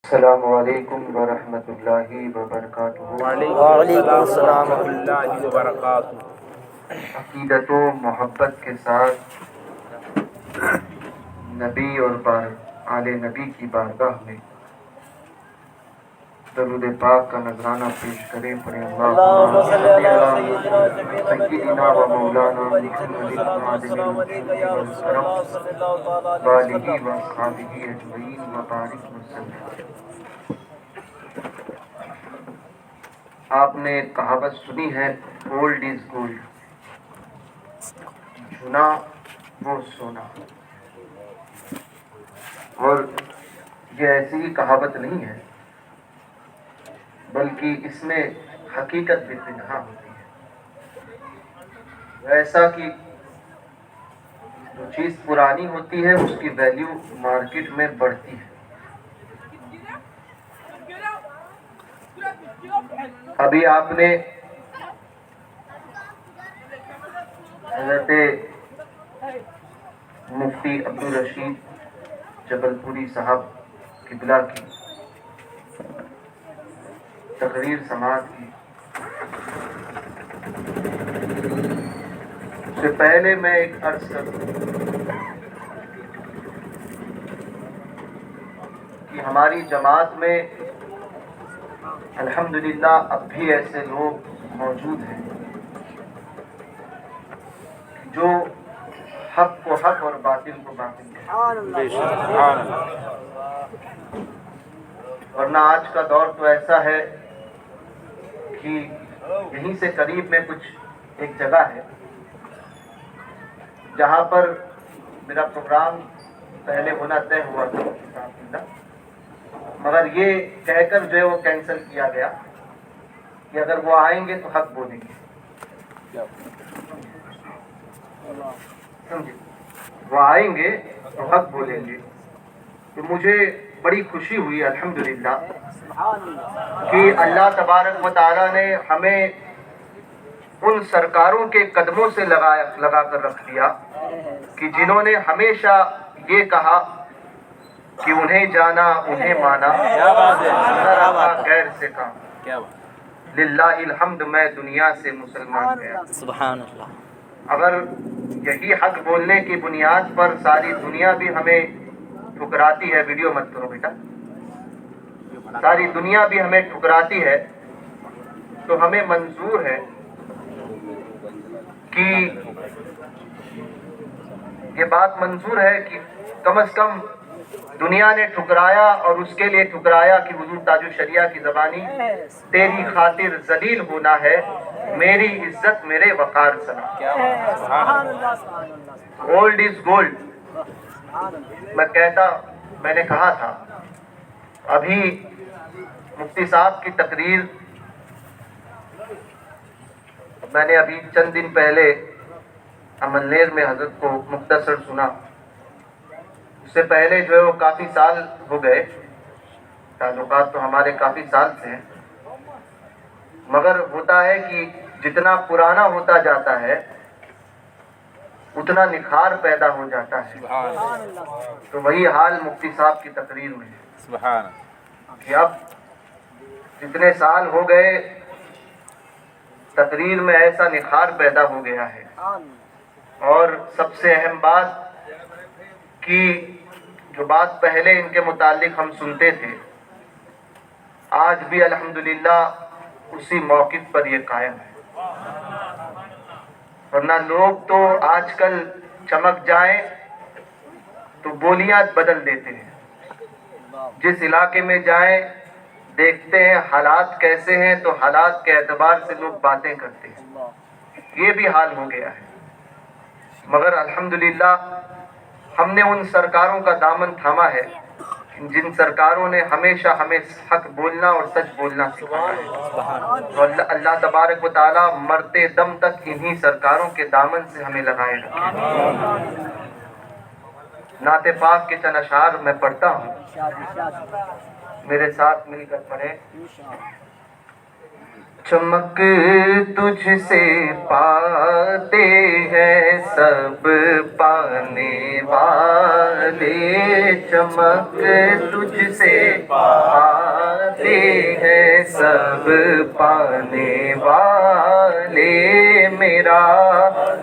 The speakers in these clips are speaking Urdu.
السلام علیکم ورحمۃ اللہ وبرکاتہ۔ وعلیکم السلام ورحمۃ اللہ وبرکاتہ۔ عقیدت و محبت کے ساتھ نبی اور آل نبی کی بارگاہ میں درود پاک کا نذرانہ پیش کریں، پڑھیں اللہم صلی علی سیدنا و مولانا محمد العادل والکرم وآلہ و اصحابہ اجمعین وبارک وسلم۔ آپ نے کہاوت سنی ہے، گولڈ از گولڈ، چنا وہ سونا، اور یہ ایسی ہی کہاوت نہیں ہے بلکہ اس میں حقیقت بھی پنہاں ہوتی ہے۔ ایسا کہ جو چیز پرانی ہوتی ہے اس کی ویلیو مارکیٹ میں بڑھتی ہے۔ ابھی آپ نے حضرت مفتی عبدالرشید جبل پوری صاحب قبلہ کی تقریر سماعت کی۔ اس سے پہلے میں ایک عرض کروں کہ ہماری جماعت میں الحمدللہ اب بھی ایسے لوگ موجود ہیں جو حق کو حق اور باطل کو باطل کہتے ہیں۔ ورنہ آج کا دور تو ایسا ہے کہ یہیں سے قریب میں کچھ ایک جگہ ہے جہاں پر میرا پروگرام پہلے ہونا طے ہوا تھا، مگر یہ کہہ کر جو ہے وہ کینسل کیا گیا کہ اگر وہ آئیں گے تو حق بولیں گے، سمجھے، وہ آئیں گے تو حق بولیں گے۔ تو مجھے بڑی خوشی ہوئی الحمدللہ کہ اللہ تبارک و تعالیٰ نے ہمیں ان سرکاروں کے قدموں سے لگا کر رکھ دیا کہ جنہوں نے ہمیشہ یہ کہا کہ انہیں جانا انہیں مانا، نہ رہا غیر سے کام، للہ الحمد میں دنیا سے مسلمان گیا۔ سبحان اللہ۔ اگر یہی حق بولنے کی بنیاد پر ساری دنیا بھی ہمیں ٹھکراتی ہے، ویڈیو مت کرو بیٹا، ساری دنیا بھی ہمیں ٹھکراتی ہے تو ہمیں منظور ہے کہ یہ بات منظور ہے کہ کم از کم دنیا نے ٹھکرایا، اور اس کے لیے ٹھکرایا کہ حضور تاج الشریعہ کی زبانی تیری خاطر ذلیل ہونا ہے، میری عزت میرے وقار سنا۔ گولڈ از گولڈ، میں نے کہا تھا ابھی مفتی صاحب کی تقریر میں نے ابھی چند دن پہلے امنلیر میں حضرت کو مختصر سنا۔ اس سے پہلے جو ہے وہ کافی سال ہو گئے، تعلقات تو ہمارے کافی سال سے ہیں، مگر ہوتا ہے کہ جتنا پرانا ہوتا جاتا ہے اتنا نکھار پیدا ہو جاتا ہے۔ تو وہی حال مفتی صاحب کی تقریر میں ہے کہ اب جتنے سال ہو گئے تقریر میں ایسا نکھار پیدا ہو گیا ہے۔ اور سب سے اہم بات کہ جو بات پہلے ان کے متعلق ہم سنتے تھے آج بھی الحمدللہ اسی موقف پر یہ قائم ہے۔ ورنہ لوگ تو آج کل چمک جائیں تو بولیاں بدل دیتے ہیں، جس علاقے میں جائیں دیکھتے ہیں حالات کیسے ہیں تو حالات کے اعتبار سے لوگ باتیں کرتے ہیں۔ یہ بھی حال ہو گیا ہے، مگر الحمدللہ ہم نے ان سرکاروں کا دامن تھاما ہے جن سرکاروں نے ہمیشہ ہمیں حق بولنا اور سچ بولنا سکھایا ہے۔ تو اللہ تبارک و تعالیٰ مرتے دم تک انہی سرکاروں کے دامن سے ہمیں لگائے رکھے۔ نعت پاک کے چند اشعار میں پڑھتا ہوں، میرے ساتھ مل کر پڑھیں۔ چمک تجھ سے پاتے ہیں سب پانے والے، والے چمک تجھ سے پاتے ہیں سب پانے والے میرا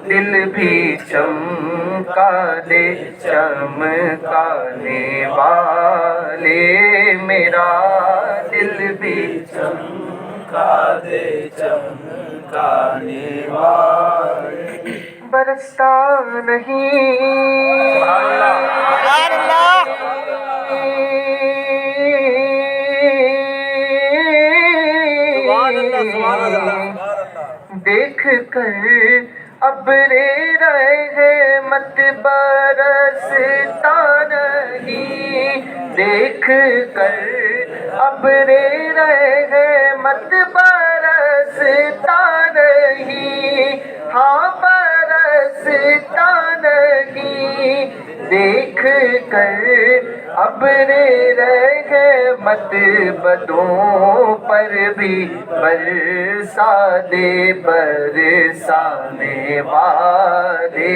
دل بھی چمکا دے چمکانے والے میرا دل بھی چمکا دے چمکانے والے برستا نہیں دیکھ کر ابرے رحمت برستا نہیں دیکھ کر ابرے رحمت برستا نہیں ہاں برستا نہیں دیکھ کر ابرے رحمت بدوں پر بھی برسا دے برسانے والے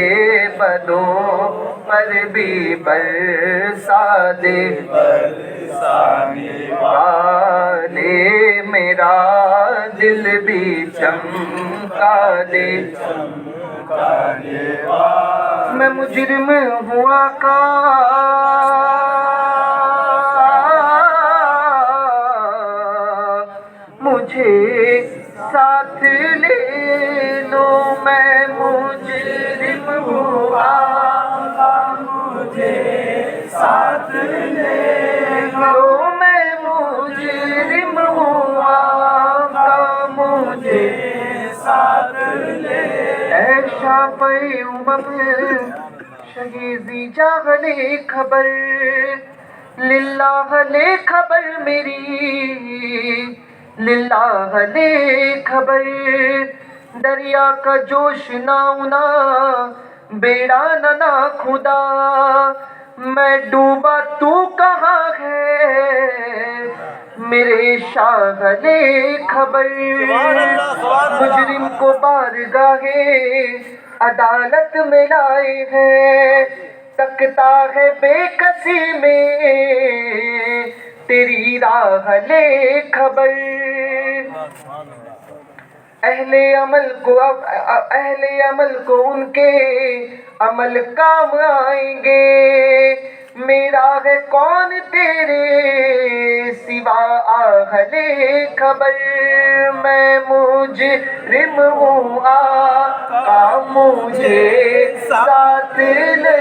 بدوں پر بھی برسا دے برسانے والے میرا دل بھی چمکا دے چمکانے والے میں مجرم ہوں آقا مجھے ساتھ لے لو میں مجرم ہوں آقا مجھے ساتھ لے لو میں مجرم ہوں آقا مجھے ساتھ لے اے شافعِ امم شہیدی جاغلے خبر للہ لے خبر میری للہ لے خبر دریا کا جوش نہ ہونا بیڑا نہ خدا میں ڈوبا تو کہاں ہے میرے شاہ لے خبر مجرم کو بارگاہ عدالت میں لائے ہیں تکتا ہے بے کسی میں تیری راہ لے خبر اہل عمل کو ان کے عمل کام آئیں گے میرا ہے کون تیرے سوا اہل خبر میں مجرم ہوں آقا مجھے ساتھ لے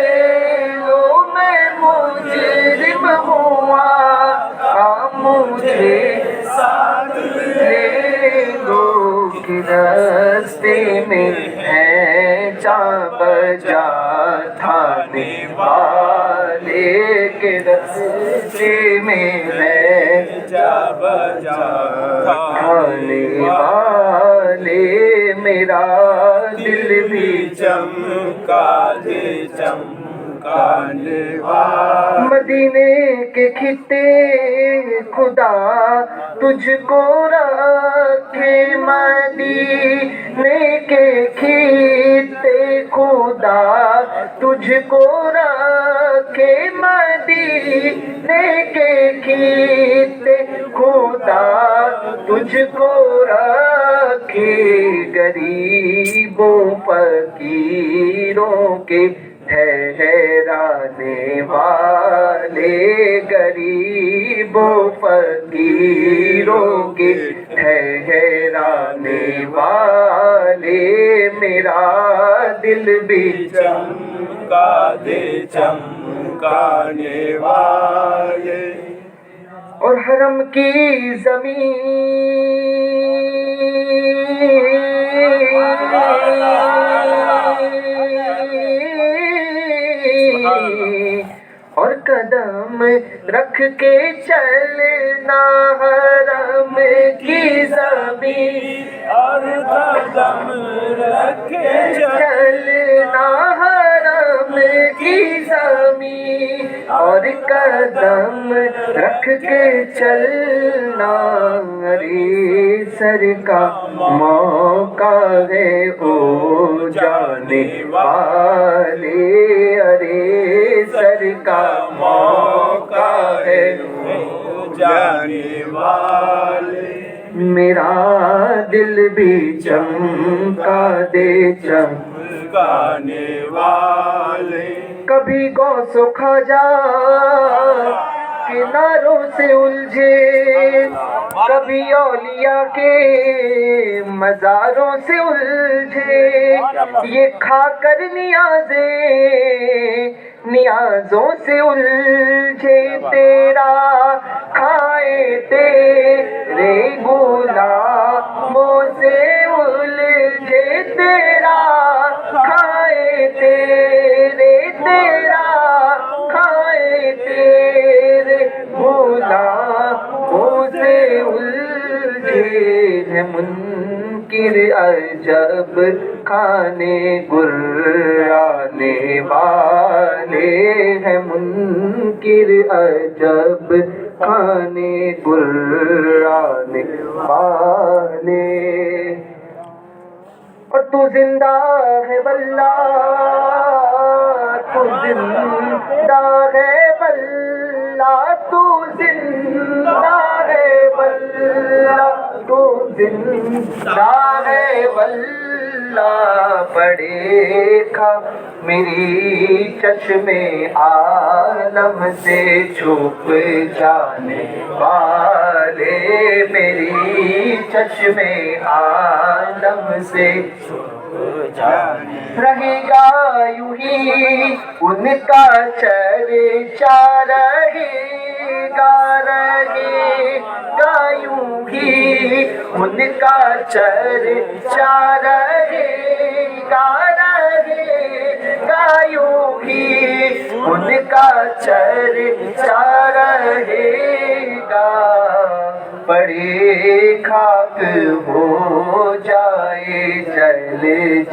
لو میں مجرم ہوں آقا مجھے ساتھ لے لو کہ راستے میں ہے جا بجا تھانے والے کے راستے میں ہے جا بجا تھانے والے میرا دل بھی چمکا دے چمکانے والے مدینے کے کھٹے خدا تجھ کو رکھے مدینے کے کھٹے خدا تجھ کو رکھے مدینے کے کھٹے خدا تجھ کو رکھے غریبوں فقیروں کے ٹھہرانے والے غریبوں فقیروں کے ٹھہرانے والے میرا دل بھی چمکا دے چمکانے والے اور حرم کی زمین اور قدم رکھ کے چلنا حرم کی زمین اور قدم رکھ کے چلنا حرم کی زمین اور قدم رکھ کے چلنا ارے سر کا موقع ہے او جانے والے ارے سر کا موقع ہے جانے والے میرا دل بھی چمکا دے چمکانے والے کبھی غوث و خواجہ کناروں سے الجھے کبھی اولیاء کے مزاروں سے الجھے یہ کھا کر نیازوں سے الجھے تیرا کھائے تیرے غلاموں سے الجھے تیرا کھائے تیرا کھائے تیرے غلاموں سے الجھے ہے منکر عجب کھانے گرانے والے ہے منکر عجب کھانے گرانے والے اور تو زندہ ہے واللہ تو زندہ ہے واللہ تو زندہ ہے واللہ تو زندہ ہے واللہ پڑے کھا میری چشم عالم سے چھپ جانے والے میری چشم عالم سے رہے گا یوں ہی ان کا چرچا رہے گا یوں ہی ان کا چرچا رہے گا یوں ہی ان کا چرچا رہے گا پڑے خاک ہو جائے جل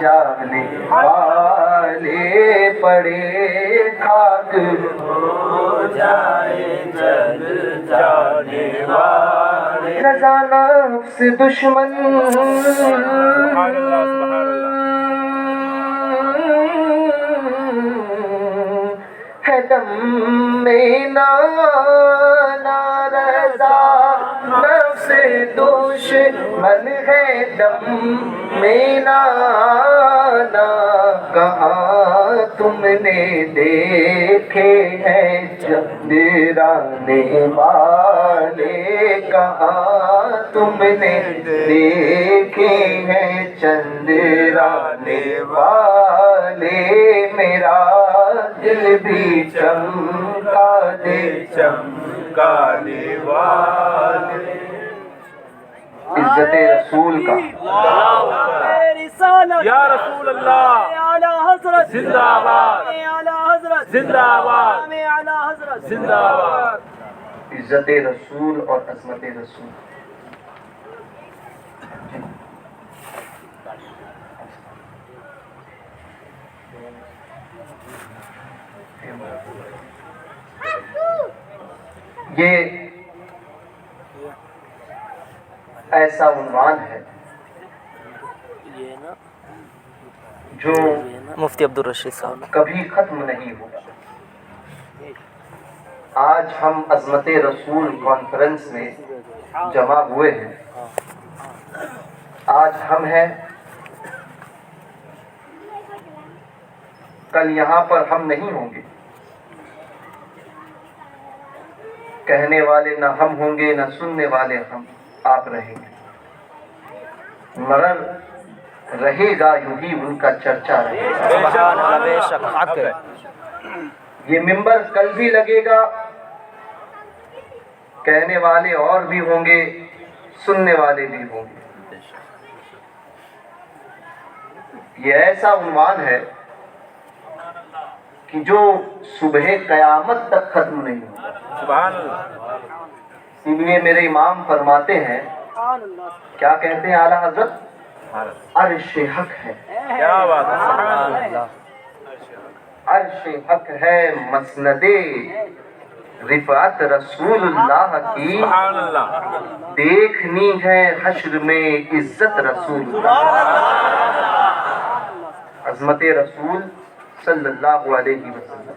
جانے والے پڑے خاک ہو جائے جل جانے والے رضا نفس دشمن سبحان اللہ سبحان اللہ ہے دم میں نانا رضا نفس دشمن ہے دم میں نانا کہاں تم نے دیکھے ہیں چندرانے والے کہاں تم نے دیکھے ہیں چندرانے والے میرا دل بھی چمکا دے چمکانے والے عزت رسول کا یا رسول اللہ زندہ آباد زندہ آباد زندہ آباد عزت رسول اور عظمت رسول یہ ایسا عنوان ہے جو مفتی عبدالرشید صاحب کبھی ختم نہیں ہوگا. آج ہم عظمت رسول کانفرنس میں جمع ہوئے ہیں. آج ہم ہیں، کل یہاں پر ہم نہیں ہوں گے. کہنے والے نہ ہم ہوں گے، نہ سننے والے ہم آپ رہیں گے، مگر رہے گا یوں ہی ان کا چرچا رہے گا. سبحان اللہ، بے شک حق ہے. یہ ممبر کل بھی لگے گا، کہنے والے اور بھی ہوں گے، سننے والے بھی ہوں گے. یہ ایسا عنوان ہے کہ جو صبح قیامت تک ختم نہیں ہوگا. سبحان اللہ. اس لیے میرے امام فرماتے ہیں، کیا کہتے ہیں اعلیٰ حضرت؟ عرش حق ہے. کیا بات ہے، سبحان اللہ. عرش حق ہے مسند رفعت رسول اللہ کی، سبحان اللہ. دیکھنی ہے حشر میں عزت رسول اللہ. عظمت رسول صلی اللہ علیہ وسلم.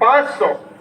500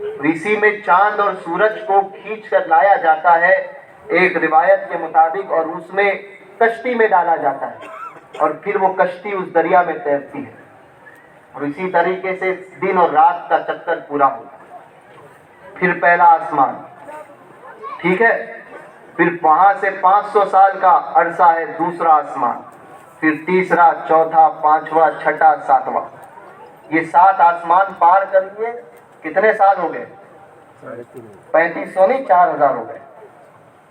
اور اسی میں چاند اور سورج کو کھینچ کر لایا جاتا ہے ایک روایت کے مطابق، اور اس میں کشتی میں ڈالا جاتا ہے، اور پھر وہ کشتی اس دریا میں تیرتی ہے، اور اسی طریقے سے دن اور رات کا چکر پورا ہوتا ہے۔ پھر پہلا آسمان، ٹھیک ہے، پھر وہاں سے 500 سال کا عرصہ ہے دوسرا آسمان، پھر تیسرا، چوتھا، پانچواں، چھٹا، ساتواں۔ یہ 7 آسمان پار کر لیے کتنے سال ہو گئے؟ 3500 نہیں، 4000 ہو گئے۔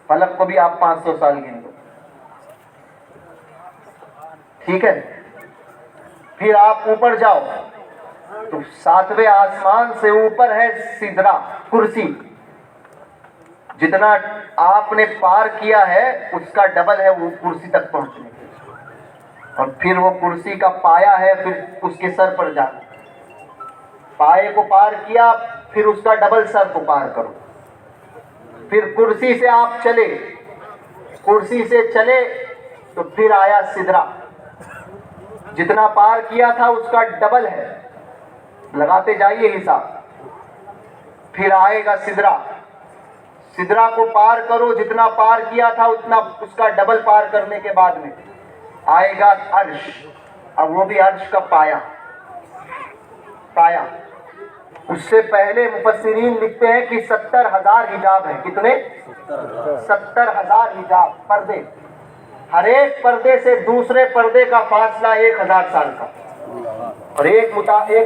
فلک کو بھی آپ 500 سال گن دو، ٹھیک ہے۔ پھر آپ اوپر جاؤ تو 7ویں آسمان سے اوپر ہے سدرا، کرسی۔ جتنا آپ نے پار کیا ہے اس کا ڈبل ہے وہ کرسی تک پہنچنے کے، اور پھر وہ کرسی کا پایا ہے، پھر اس کے سر پر جانا، پائے کو پار کیا، پھر اس کا ڈبل سر کو پار کرو، پھر کرسی سے آپ چلے، کرسی سے چلے تو پھر آیا سدرا، جتنا پار کیا تھا اس کا ڈبل ہے، لگاتے جائیے حساب۔ پھر آئے گا سدرا، سدرا کو پار کرو، جتنا پار کیا تھا اتنا اس کا ڈبل پار کرنے کے بعد میں آئے گا عرش، اب وہ بھی عرش کا پایا۔ اس سے پہلے مفسرین لکھتے ہیں کہ 70,000 حجاب ہیں۔ کتنے؟ 70,000 حجاب، پردے، ہر ایک پردے سے دوسرے پردے کا فاصلہ 1000 سال کا، اور ایک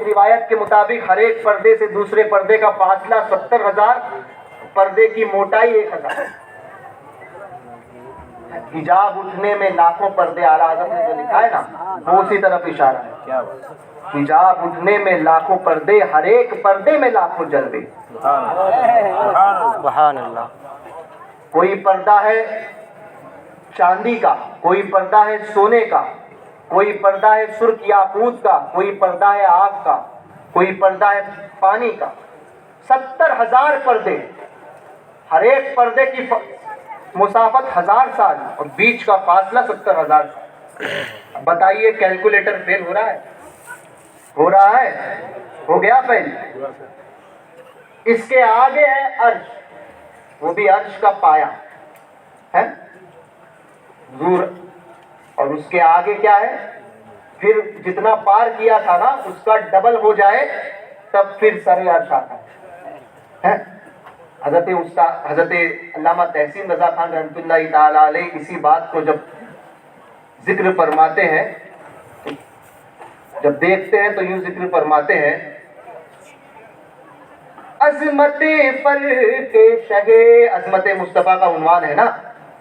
روایت کے مطابق ہر ایک پردے سے دوسرے پردے کا فاصلہ 70,000، پردے کی موٹائی 1000۔ حجاب اٹھنے میں لاکھوں پردے، اعلیٰ حضرت نے جو لکھا ہے نا وہ اسی طرف اشارہ ہے۔ کیا بات، حجاب اٹھنے میں لاکھوں پردے، ہر ایک پردے میں لاکھوں جلوے۔ سبحان اللہ۔ کوئی پردہ ہے چاندی کا، کوئی پردہ ہے سونے کا، کوئی پردہ ہے سرخ یاقوت کا، کوئی پردہ ہے آگ کا، کوئی پردہ ہے پانی کا۔ 70,000 پردے، ہر ایک پردے کی مسافت 1000 سال، اور بیچ کا فاصلہ 70,000 سال۔ بتائیے کیلکولیٹر فیل ہو رہا ہے؟ ہو رہا ہے؟ ہو گیا فیل؟ اس کے آگے ہے عرش، وہ بھی عرش کا پایا ہے حضور، اور اس کے آگے کیا ہے؟ پھر جتنا پار کیا تھا نا اس کا ڈبل ہو جائے تب پھر سر عرش آتا ہے۔ حضرت علامہ تحسین رضا خان رحمۃ اللہ تعالی علیہ اسی بات کو جب ذکر فرماتے ہیں، جب دیکھتے ہیں تو یوں ذکر فرماتے ہیں، عظمت فرق شہ، عظمت مصطفیٰ کا عنوان ہے نا،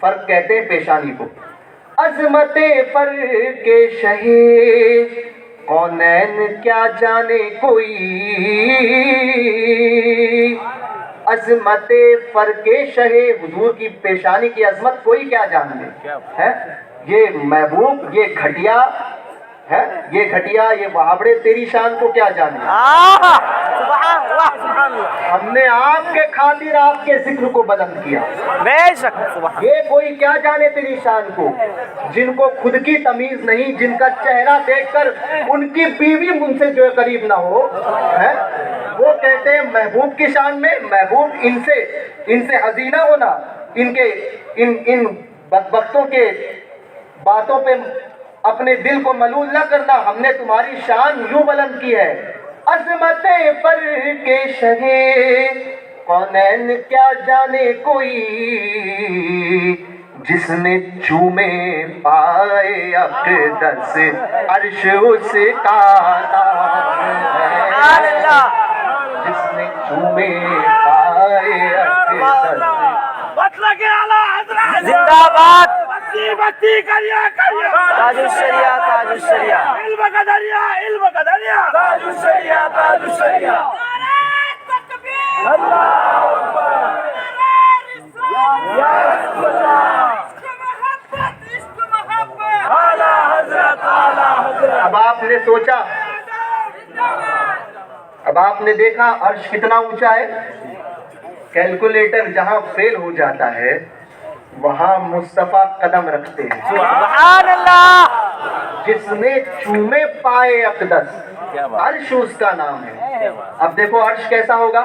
فرق کہتے ہیں پیشانی کو۔ عظمت فرق شہ کونین کیا جانے کوئی، عظمت فرق شہ، حضور کی پیشانی کی عظمت کوئی کیا جان لے ہے؟ یہ محبوب، یہ گھٹیا ہے، یہ گھٹیا، یہ وہابڑے تیری شان کو کیا جانے۔ سبحان اللہ، سبحان اللہ، ہم نے آپ کے خاطر آپ کے ذکر کو بلند کیا، بے شک، سبحان۔ یہ کوئی کیا جانے تیری شان کو، جن کو خود کی تمیز نہیں، جن کا چہرہ دیکھ کر ان کی بیوی ان سے جو ہے قریب نہ ہو ہے، وہ کہتے ہیں محبوب کی شان میں، محبوب ان سے حزینہ ہونا، ان بدبختوں کے باتوں پہ اپنے دل کو ملول نہ کرنا، ہم نے تمہاری شان یوں بلند کی ہے۔ عظمت فرق شہ کونین کیا جانے کوئی، جس نے چومے پائے اقدس عرش اس کا سبحان اللہ، جس نے چومے پائے اقدس۔ زندہ باد بستی کریے تاج الشریعہ، تاج الشریعہ، علم کا دریا، علم کا دریا، تاج الشریعہ، تاج الشریعہ۔ اللہ اکبر، یا رسول اللہ، عشق محبت، اعلیٰ حضرت، اعلیٰ حضرت۔ اب آپ نے سوچا، اب آپ نے دیکھا عرش کتنا اونچا ہے۔ کیلکولیٹر جہاں فیل ہو جاتا ہے وہاں مصطفیٰ قدم رکھتے ہیں۔ سبحان اللہ، جس نے چومے پائے اقدس، عرش اس کا نام ہے۔ اب دیکھو عرش کیسا ہوگا،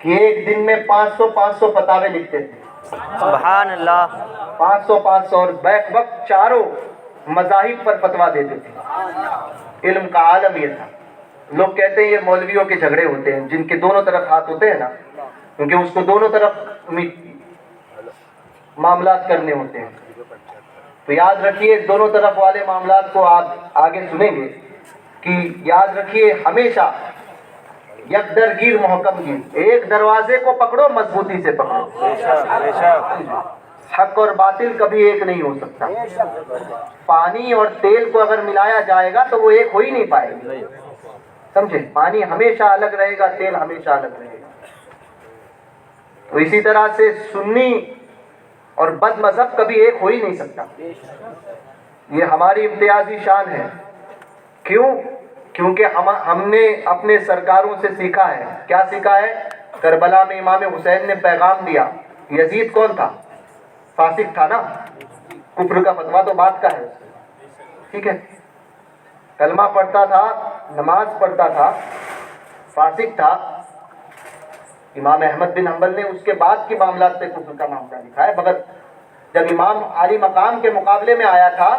کہ ایک دن میں 500 فتاوے لکھتے تھے, سبحان اللہ. 500 اور بیک وقت چاروں مذاہب پر فتوا دیتے تھے. علم کا عالم یہ تھا. لوگ کہتے ہیں یہ مولویوں کے جھگڑے ہوتے ہیں, جن کے دونوں طرف ہاتھ ہوتے ہیں نا, کیونکہ اس کو دونوں طرف معاملات کرنے ہوتے ہیں. تو یاد رکھیے دونوں طرف والے معاملات کو آپ آگے سنیں گے کہ یاد رکھیے ہمیشہ یک درگیر محکم گیر, ایک دروازے کو پکڑو مضبوطی سے پکڑو. حق اور باطل کبھی ایک نہیں ہو سکتا. پانی اور تیل کو اگر ملایا جائے گا تو وہ ایک ہو ہی نہیں پائے گا, سمجھے؟ پانی ہمیشہ الگ رہے گا, تیل ہمیشہ الگ رہے گا. تو اسی طرح سے سنی اور بد مذہب کبھی ایک ہو ہی نہیں سکتا. یہ ہماری امتیازی شان ہے. کیوں؟ کیونکہ ہم نے اپنے سرکاروں سے سیکھا ہے. کیا سیکھا ہے؟ کربلا میں امام حسین نے پیغام دیا. یزید کون تھا؟ فاسق تھا نا, کفر کا فتویٰ تو بات کا ہے, ٹھیک ہے, کلمہ پڑھتا تھا, نماز پڑھتا تھا, فاسق تھا. امام احمد بن حنبل نے اس کے بعد کے معاملات سے کفر کا معاملہ لکھا ہے, مگر جب امام عالی مقام کے مقابلے میں آیا تھا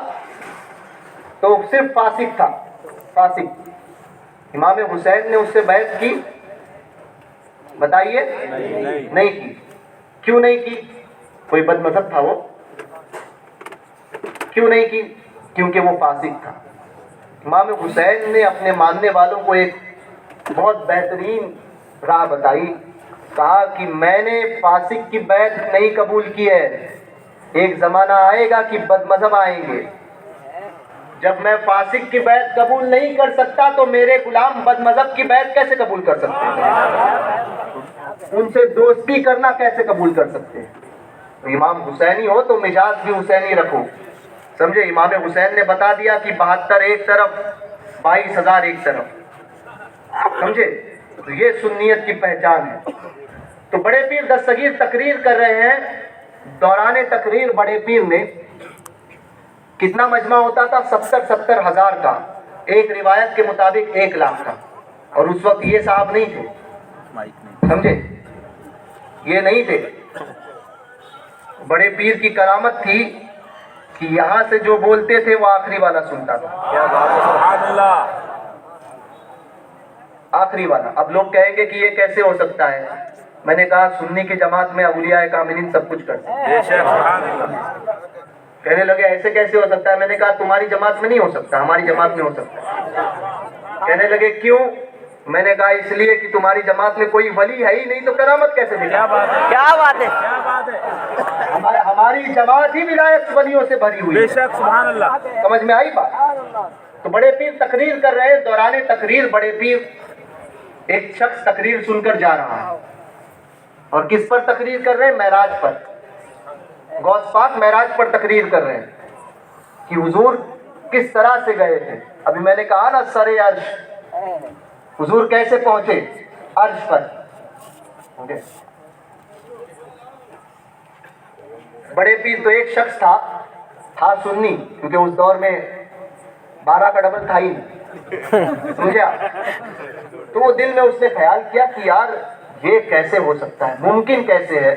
تو صرف فاسق تھا, فاسق. امام حسین نے اس سے بیعت کی؟ بتائیے, نہیں کی. کیوں نہیں کی؟ کوئی بد مذہب تھا وہ؟ کیوں نہیں کی؟ کیونکہ وہ فاسق تھا. امام حسین نے اپنے ماننے والوں کو ایک بہت بہترین راہ بتائی. کہا کہ میں نے فاسق کی بیعت نہیں قبول کی ہے, ایک زمانہ آئے گا کہ بد مذہب آئیں گے. جب میں فاسق کی بیعت قبول نہیں کر سکتا تو میرے غلام بد مذہب کی بیعت کیسے قبول کر سکتے ہیں؟ ان سے دوستی کرنا کیسے قبول کر سکتے ہیں؟ تو امام حسینی ہو تو مزاج بھی حسینی رکھو, سمجھے؟ امام حسین نے بتا دیا کہ 72 ایک طرف, 22,000 ایک طرف, سمجھے؟ تو یہ سنیت کی پہچان ہے. تو بڑے پیر دستگیر تقریر کر رہے ہیں. دوران تقریر بڑے پیر نے کتنا مجمع ہوتا تھا؟ 70 ہزار کا, ایک روایت کے مطابق 1 لاکھ کا. اور اس وقت یہ صاحب نہیں تھے, سمجھے, یہ نہیں تھے. بڑے پیر کی کرامت تھی کہ یہاں سے جو بولتے تھے وہ آخری والا سنتا تھا, آخری والا. اب لوگ کہیں گے کہ یہ کیسے ہو سکتا ہے؟ میں نے کہا سنی کی جماعت میں اولیاء کاملین سب کچھ کرتے ہیں. کہنے لگے ایسے کیسے ہو سکتا ہے؟ میں نے کہا تمہاری جماعت میں نہیں ہو سکتا, ہماری جماعت میں ہو سکتا ہے. کہنے لگے کیوں؟ میں نے کہا اس لیے کہ تمہاری جماعت میں کوئی ولی ہے ہی نہیں تو کرامت کیسے دکھا؟ کیا بات ہے, ہماری جماعت ہی ولایت ولیوں سے بھری ہوئی ہے. سبحان اللہ. سمجھ میں آئی بات؟ تو بڑے پیر تقریر کر رہے ہیں. دوران تقریر بڑے پیر, ایک شخص تقریر سن کر جا رہا ہے, اور کس پر تقریر کر رہے ہیں؟ معراج پر. غوث پاک معراج پر تقریر کر رہے ہیں کہ حضور کس طرح سے گئے تھے. ابھی میں نے کہا نا سر عرش, حضور کیسے پہنچے عرش پر. بڑے پیر تو ایک شخص تھا سنی, کیونکہ اس دور میں 12 کا ڈبل تھا ہی, سمجھا؟ تو وہ دل میں اس نے خیال کیا کہ یار یہ کیسے ہو سکتا ہے, ممکن کیسے ہے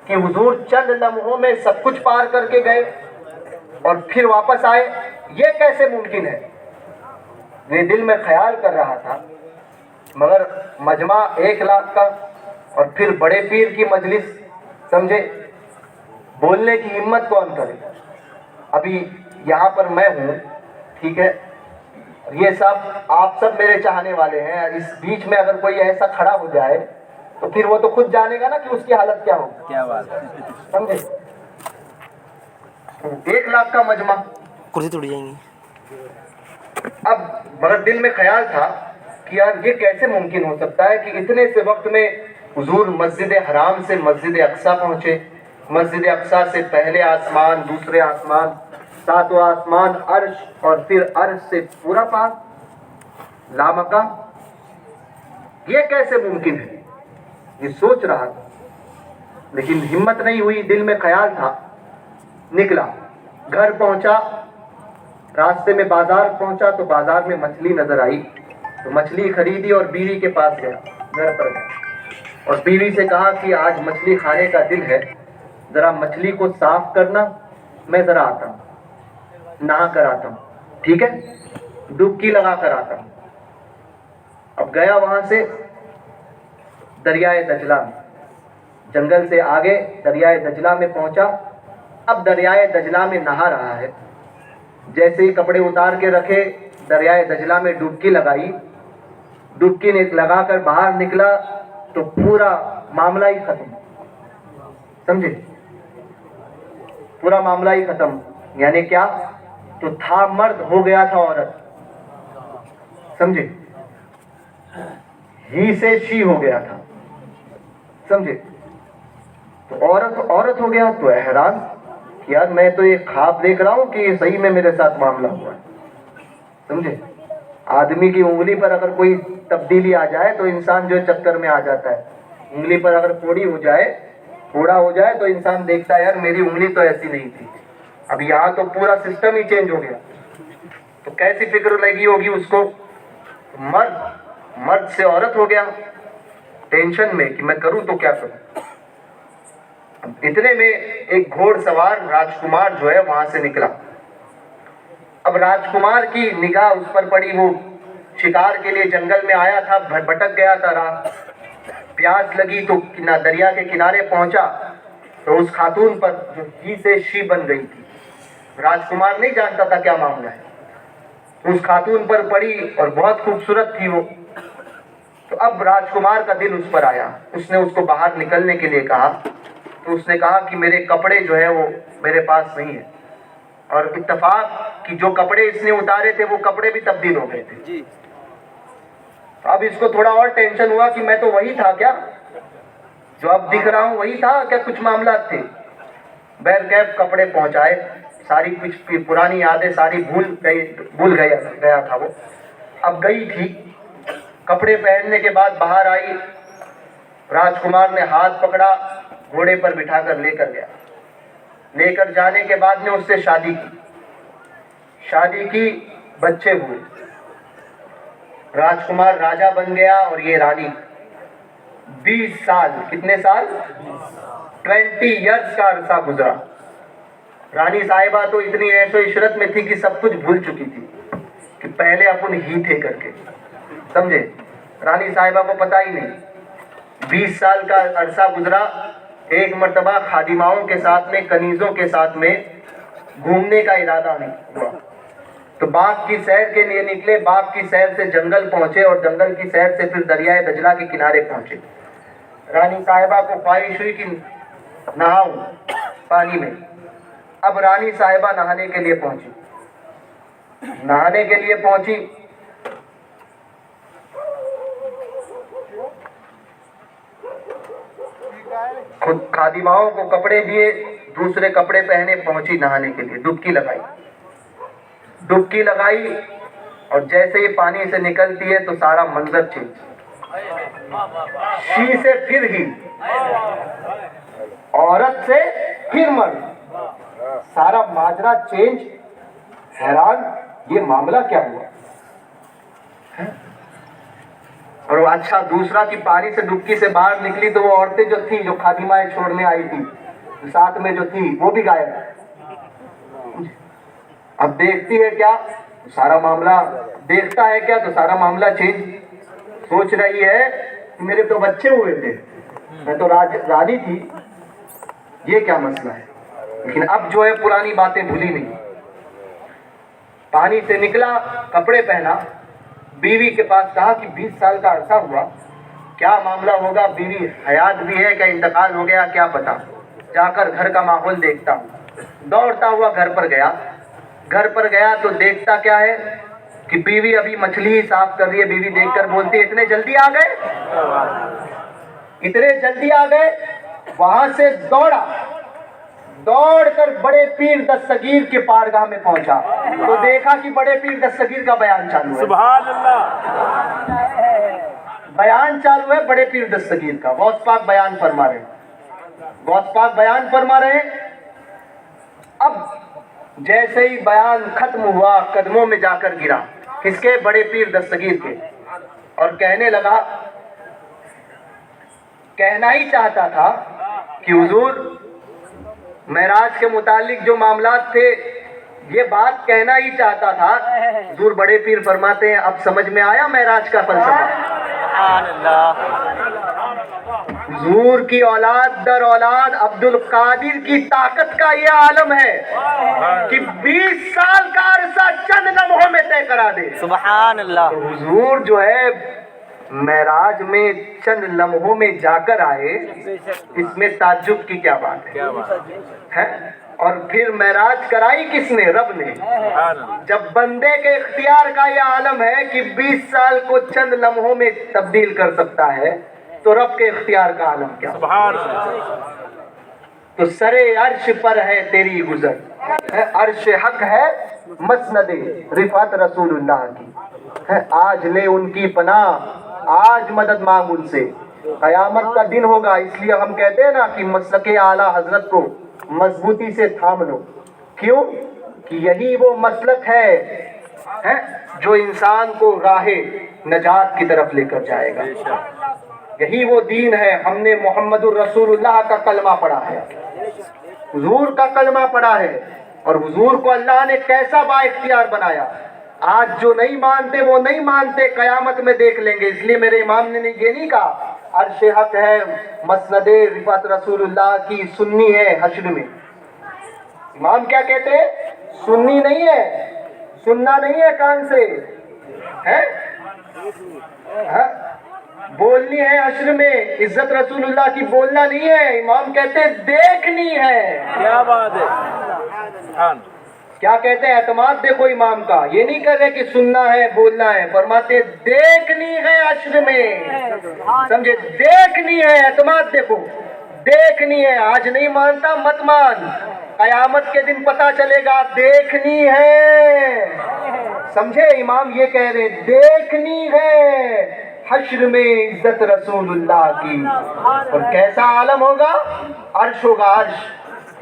کہ حضور چند لمحوں میں سب کچھ پار کر کے گئے اور پھر واپس آئے, یہ کیسے ممکن ہے؟ یہ دل میں خیال کر رہا تھا. مگر مجمع 1 لاکھ کا اور پھر بڑے پیر کی مجلس, سمجھے, بولنے کی ہمت کون کرے؟ ابھی یہاں پر میں ہوں, ٹھیک ہے, یہ سب آپ سب میرے چاہنے والے ہیں. اس بیچ میں اگر کوئی ایسا کھڑا ہو جائے تو پھر وہ تو خود جانے گا نا کہ اس کی حالت کیا ہوگی. کیا بات ہے, سمجھے؟ 1 لاکھ کا مجمع, کرسی ٹوٹ جائیں گی. اب مگر دل میں خیال تھا کہ یار یہ کیسے ممکن ہو سکتا ہے کہ اتنے سے وقت میں حضور مسجد حرام سے مسجد اقصیٰ پہنچے, مسجد اقصیٰ سے پہلے آسمان, دوسرے آسمان, 7واں آسمان, عرش, اور پھر عرش سے پورا پاک, لامکہ. یہ کیسے ممکن ہے؟ یہ سوچ رہا تھا, لیکن ہمت نہیں ہوئی. دل میں خیال تھا. نکلا, گھر پہنچا, راستے میں بازار پہنچا تو بازار میں مچھلی نظر آئی, تو مچھلی خریدی اور بیوی کے پاس گیا, گھر پر گیا اور بیوی سے کہا کہ آج مچھلی کھانے کا دل ہے، ذرا مچھلی کو صاف کرنا، میں ذرا آتا ہوں، نہا کر آتا ہوں، ٹھیک ہے، ڈبکی لگا کر آتا ہوں۔ اب گیا وہاں سے دریائے دجلہ میں، جنگل سے آگے دریائے دجلہ میں پہنچا۔ اب دریائے دجلہ میں نہا رہا ہے، جیسے ہی کپڑے اتار کے رکھے دریائے دجلہ میں ڈبکی لگائی، ڈبکی لگا کر باہر نکلا تو پورا معاملہ ہی ختم، سمجھے، پورا معاملہ ہی ختم۔ یعنی کیا؟ تو تھا مرد، ہو گیا تھا عورت، سمجھے، ہی سے شی ہو گیا تھا، سمجھے، تو عورت ہو گیا۔ تو حیران کہ یار میں تو یہ خواب دیکھ رہا ہوں کہ یہ صحیح میں میرے ساتھ معاملہ ہوا ہے، سمجھے۔ آدمی کی انگلی پر اگر کوئی تبدیلی آ جائے تو انسان جو چکر میں آ جاتا ہے، انگلی پر اگر پھوڑی ہو جائے، پھوڑا ہو جائے تو انسان دیکھتا ہے یار میری انگلی تو ایسی نہیں تھی، اب یہاں تو پورا سسٹم ہی چینج ہو گیا، تو کیسی فکر لگی ہوگی اس کو۔ مرد سے عورت ہو گیا، ٹینشن میں کہ میں کروں تو کیا کروں۔ اتنے میں ایک گھوڑ سوار راجکمار جو ہے وہاں سے نکلا۔ اب راجکمار کی نگاہ اس پر پڑی، وہ شکار کے لیے جنگل میں آیا تھا، بھٹک گیا تھا راہ، پیاس لگی تو دریا کے کنارے پہنچا تو اس خاتون پر جو ہی سے شی بن گئی تھی، راجکمار نہیں جانتا تھا کیا معاملہ ہے، اس خاتون پر پڑی اور بہت خوبصورت تھی وہ۔ تو اب راجکمار کا دل اس پر آیا، اس نے اس کو باہر نکلنے کے لیے کہا، تو اس نے کہا کہ میرے کپڑے جو ہے وہ میرے پاس نہیں ہیں، اور اتفاق کہ جو کپڑے اس نے اتارے تھے وہ کپڑے بھی تبدیل ہو گئے تھے۔ اب اس کو تھوڑا اور ٹینشن ہوا کہ میں تو وہی تھا کیا جو اب دکھ رہا ہوں، وہی تھا کیا، کچھ معاملات تھے۔ بہرکیف کپڑے پہنچائے، ساری کچھ پرانی یادیں ساری بھول گیا تھا وہ، اب گئی تھی۔ کپڑے پہننے کے بعد باہر آئی، راجکمار نے ہاتھ پکڑا، گھوڑے پر بٹھا کر لے کر گیا۔ لے کر جانے کے بعد نے اس سے شادی کی، بچے ہوئے، راجکمار راجہ بن گیا اور یہ رانی۔ 20 سال، کتنے سال؟ 20 ایئرز کا عرصہ گزرا۔ رانی صاحبہ تو اتنی عیش و عشرت میں تھی کہ سب کچھ بھول چکی تھی کہ پہلے اپن ہی تھے کر کے، سمجھے۔ رانی صاحبہ کو پتہ ہی نہیں۔ 20 سال کا عرصہ گزرا، ایک مرتبہ خادماؤں کے ساتھ میں، کنیزوں کے ساتھ میں گھومنے کا ارادہ ہوا، تو باغ کی سیر کے لیے نکلے، باغ کی سیر سے جنگل پہنچے اور جنگل کی سیر سے پھر دریائے دجلہ کے کنارے پہنچے۔ رانی صاحبہ کو خواہش ہوئی کہ نہاؤں پانی میں۔ اب رانی صاحبہ نہانے کے لیے پہنچی، خود خادماؤں کو کپڑے دیے، دوسرے کپڑے پہنے پہنچی نہانے کے لیے، ڈبکی لگائی اور جیسے ہی پانی سے نکلتی ہے تو سارا منظر چینج، شی سے پھر ہی، عورت سے پھر مرد، سارا ماجرا چینج۔ حیران یہ معاملہ کیا ہوا؟ اور اچھا دوسرا کہ پانی سے ڈبکی سے باہر نکلی تو وہ عورتیں جو تھیں، جو خادمائیں چھوڑنے آئی تھی ساتھ میں جو تھی، وہ بھی غائب۔ اب دیکھتی ہے کیا، سارا معاملہ دیکھتا ہے کیا تو سارا معاملہ چینج۔ سوچ رہی ہے میرے تو بچے ہوئے تھے، میں تو رانی تھی، یہ کیا مسئلہ ہے۔ لیکن اب جو ہے پرانی باتیں بھولی نہیں۔ پانی سے نکلا، کپڑے پہنا، بیوی کے پاس کہا کہ 20 سال کا عرصہ ہوا، کیا معاملہ ہوگا، بیوی حیات بھی ہے کیا، انتقال ہو گیا کیا پتا، جا کر گھر کا ماحول دیکھتا ہوں۔ دوڑتا ہوا گھر پر گیا تو دیکھتا کیا ہے کہ بیوی ابھی مچھلی ہی صاف کر رہی ہے۔ بیوی دیکھ کر بولتی ہے اتنے جلدی آ گئے۔ وہاں سے دوڑ کر بڑے پیر دستگیر کے پارگاہ میں پہنچا تو دیکھا کہ بڑے پیر دستگیر کا بیان چالو ہے۔ سبحان اللہ، بیان چالو ہے بڑے پیر دستگیر کا، غوث پاک بیان فرما رہے ہیں۔ اب جیسے ہی بیان ختم ہوا قدموں میں جا کر گرا، کس کے؟ بڑے پیر دستگیر کے، اور کہنے لگا کہنا ہی چاہتا تھا کہ حضور معراج کے متعلق جو معاملات تھے یہ بات کہنا ہی چاہتا تھا. حضور بڑے پیر فرماتے ہیں اب سمجھ میں آیا معراج کا فلسفہ. سبحان اللہ. حضور کی اولاد در اولاد عبد القادر کی طاقت کا یہ عالم ہے کہ 20 سال کا عرصہ چند لمحوں میں طے کرا دے. سبحان اللہ. تو حضور جو ہے معراج میں چند لمحوں میں جا کر آئے, اس میں تعجب کی کیا بات ہے؟ کیا بات ہے. اور پھر معراج کرائی کس نے؟ رب نے. جب بندے کے اختیار کا یہ عالم ہے کہ 20 سال کو چند لمحوں میں تبدیل کر سکتا ہے تو رب کے اختیار کا عالم کیا؟ سبحان تو سرے عرش پر ہے تیری گزر, عرش حق ہے مسند رفعت رسول اللہ کی. آج لے ان کی پناہ, آج مدد مانگ ان سے. قیامت کا دن ہوگا, اس لیے ہم کہتے ہیں نا کہ مسلک اعلیٰ حضرت کو مضبوطی سے تھام لو. کیوں کہ یہی وہ مسلک ہے جو انسان کو راہ نجات کی طرف لے کر جائے گا. یہی وہ دین ہے. ہم نے محمد الرسول اللہ کا کلمہ پڑھا ہے, حضور کا کلمہ پڑھا ہے, اور حضور کو اللہ نے کیسا با اختیار بنایا. آج جو نہیں مانتے وہ نہیں مانتے, قیامت میں دیکھ لیں گے. اس لیے میرے امام نے یہ نہیں کہا عرش حق ہے مسند رفعت رسول اللہ کی, سنی ہے حشر میں. امام کیا کہتے ہیں؟ سنی نہیں ہے, سننا نہیں ہے کان سے, بولنی ہے حشر میں. عزت رسول اللہ کی بولنا نہیں ہے. امام کہتے ہیں دیکھنی ہے. کیا بات ہے. کیا کہتے ہیں؟ اعتماد دیکھو امام کا. یہ نہیں کر رہے کہ سننا ہے بولنا ہے, فرماتے دیکھنی ہے حشر میں. سمجھے؟ دیکھنی ہے. اعتماد دیکھو, دیکھنی ہے. آج نہیں مانتا مت مان, قیامت کے دن پتا چلے گا. دیکھنی ہے. سمجھے؟ امام یہ کہہ رہے دیکھنی ہے حشر میں عزت رسول اللہ کی. اور کیسا عالم ہوگا؟ عرش ہوگا, عرش.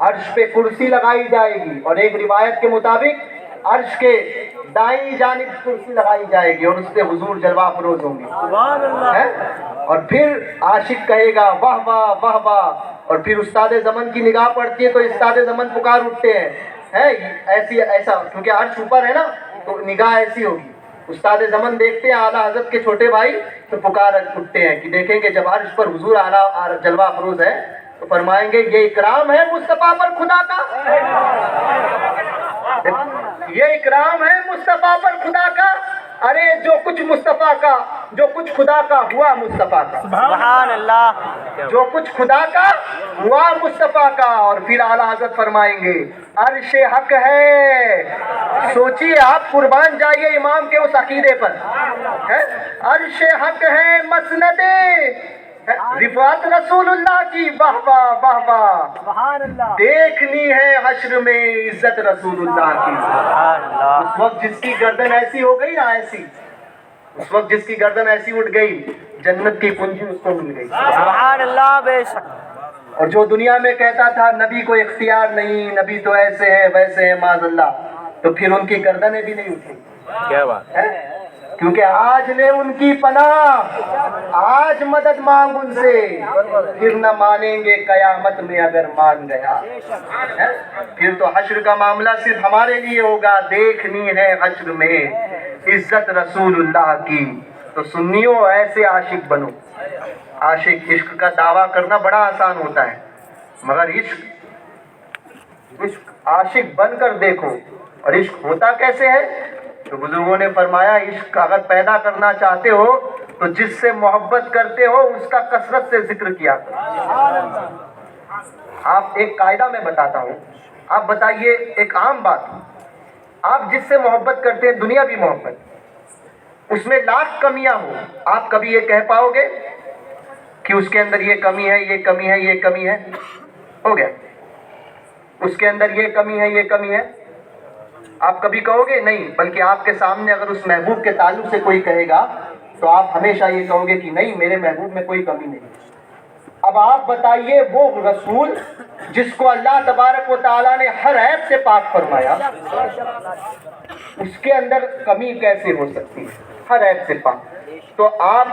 عرش پہ کرسی لگائی جائے گی, اور ایک روایت کے مطابق عرش کے دائیں جانب کرسی لگائی جائے گی, اور اس پہ حضور جلوہ افروز ہوں گے. اور پھر عاشق کہے گا واہ واہ واہ واہ. اور پھر استاد زمن کی نگاہ پڑتی ہے تو استاد زمن پکار اٹھتے ہیں. ایسی ایسا, کیونکہ عرش اوپر ہے نا تو نگاہ ایسی ہوگی. استاد زمن دیکھتے ہیں اعلیٰ حضرت کے چھوٹے بھائی تو پکار اٹھتے ہیں کہ دیکھیں گے جب عرش پر حضور اعلیٰ جلوہ افروز ہے تو فرمائیں گے یہ اکرام ہے مصطفیٰ پر خدا کا. یہ اکرام ہے مصطفیٰ پر خدا کا. ارے جو کچھ مصطفیٰ کا, جو کچھ خدا کا ہوا مصطفیٰ کا. سبحان اللہ. جو کچھ خدا کا ہوا مصطفیٰ کا. اور پھر اعلیٰ حضرت فرمائیں گے عرش حق ہے. سوچیے آپ, قربان جائیے امام کے اس عقیدے پر. عرش حق ہے مسند رفعت رسول اللہ کی. واہ واہ واہ واہ. دیکھنی ہے حشر میں عزت رسول اللہ کی. اس وقت جس کی گردن ایسی ہو گئی نا, ایسی, اس وقت جس کی گردن ایسی اٹھ گئی, جنت کی کنجی اس کو مل گئی. سبحان اللہ. بے شک. اور جو دنیا میں کہتا تھا نبی کو اختیار نہیں, نبی تو ایسے ہیں ویسے ہیں معاذ اللہ, تو پھر ان کی گردنیں بھی نہیں اٹھی. کیا بات ہے؟ کیونکہ آج لے ان کی پناہ, آج مدد مانگ ان سے, پھر نہ مانیں گے قیامت میں اگر مان گیا. پھر تو حشر کا معاملہ صرف ہمارے لیے ہوگا. دیکھنی ہے حشر میں عزت رسول اللہ کی. تو سنیوں ایسے عاشق بنو. عاشق, عشق کا دعویٰ کرنا بڑا آسان ہوتا ہے, مگر عشق عاشق بن کر دیکھو. اور عشق ہوتا کیسے ہے؟ تو بزرگوں نے فرمایا عشق اگر پیدا کرنا چاہتے ہو تو جس سے محبت کرتے ہو اس کا کثرت سے ذکر کیا کرو. آپ ایک قاعدہ میں بتاتا ہوں, آپ بتائیے ایک عام بات, آپ جس سے محبت کرتے ہیں دنیا بھی محبت, اس میں لاکھ کمیاں ہو, آپ کبھی یہ کہہ پاؤ گے کہ اس کے اندر یہ کمی ہے, یہ کمی ہے, یہ کمی ہے؟ ہو گیا. اس کے اندر یہ کمی ہے, یہ کمی ہے, آپ کبھی کہو گے؟ نہیں. بلکہ آپ کے سامنے اگر اس محبوب کے تعلق سے کوئی کہے گا تو آپ ہمیشہ یہ کہو گے کہ نہیں, میرے محبوب میں کوئی کمی نہیں. اب آپ بتائیے وہ رسول جس کو اللہ تبارک و تعالیٰ نے ہر عیب سے پاک فرمایا, اس کے اندر کمی کیسے ہو سکتی ہے؟ ہر عیب سے پاک. تو آپ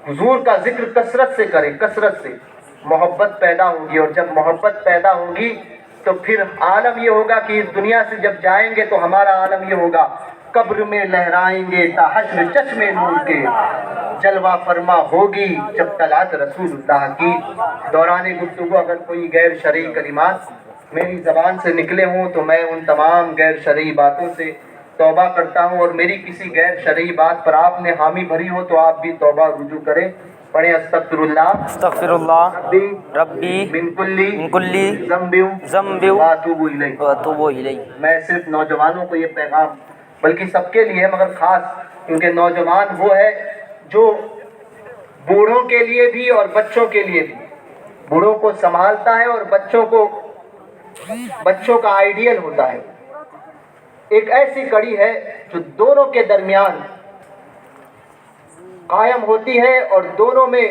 حضور کا ذکر کثرت سے کریں، کثرت سے محبت پیدا ہوگی، اور جب محبت پیدا ہوگی تو پھر عالم یہ ہوگا کہ اس دنیا سے جب جائیں گے تو ہمارا عالم یہ ہوگا، قبر میں لہرائیں گے تا حشر چشمے نور کے، جلوہ فرما ہوگی جب طلعت رسول اللہ کی۔ دوران گفتگو اگر کوئی غیر شرعی کلمات میری زبان سے نکلے ہوں تو میں ان تمام غیر شرعی باتوں سے توبہ کرتا ہوں، اور میری کسی غیر شرعی بات پر آپ نے حامی بھری ہو تو آپ بھی توبہ رجوع کریں۔ پڑھیں استغفر اللہ استغفر اللہ ربی من کلی من کلی ذنب ذنب واتوب الیہ۔ واتوب الیہ۔ میں صرف نوجوانوں کو یہ پیغام، بلکہ سب کے لیے مگر خاص، کیونکہ نوجوان وہ ہے جو بوڑھوں کے لیے بھی اور بچوں کے لیے بھی، بوڑھوں کو سنبھالتا ہے اور بچوں کا آئیڈیل ہوتا ہے۔ ایک ایسی کڑی ہے جو دونوں کے درمیان قائم ہوتی ہے اور دونوں میں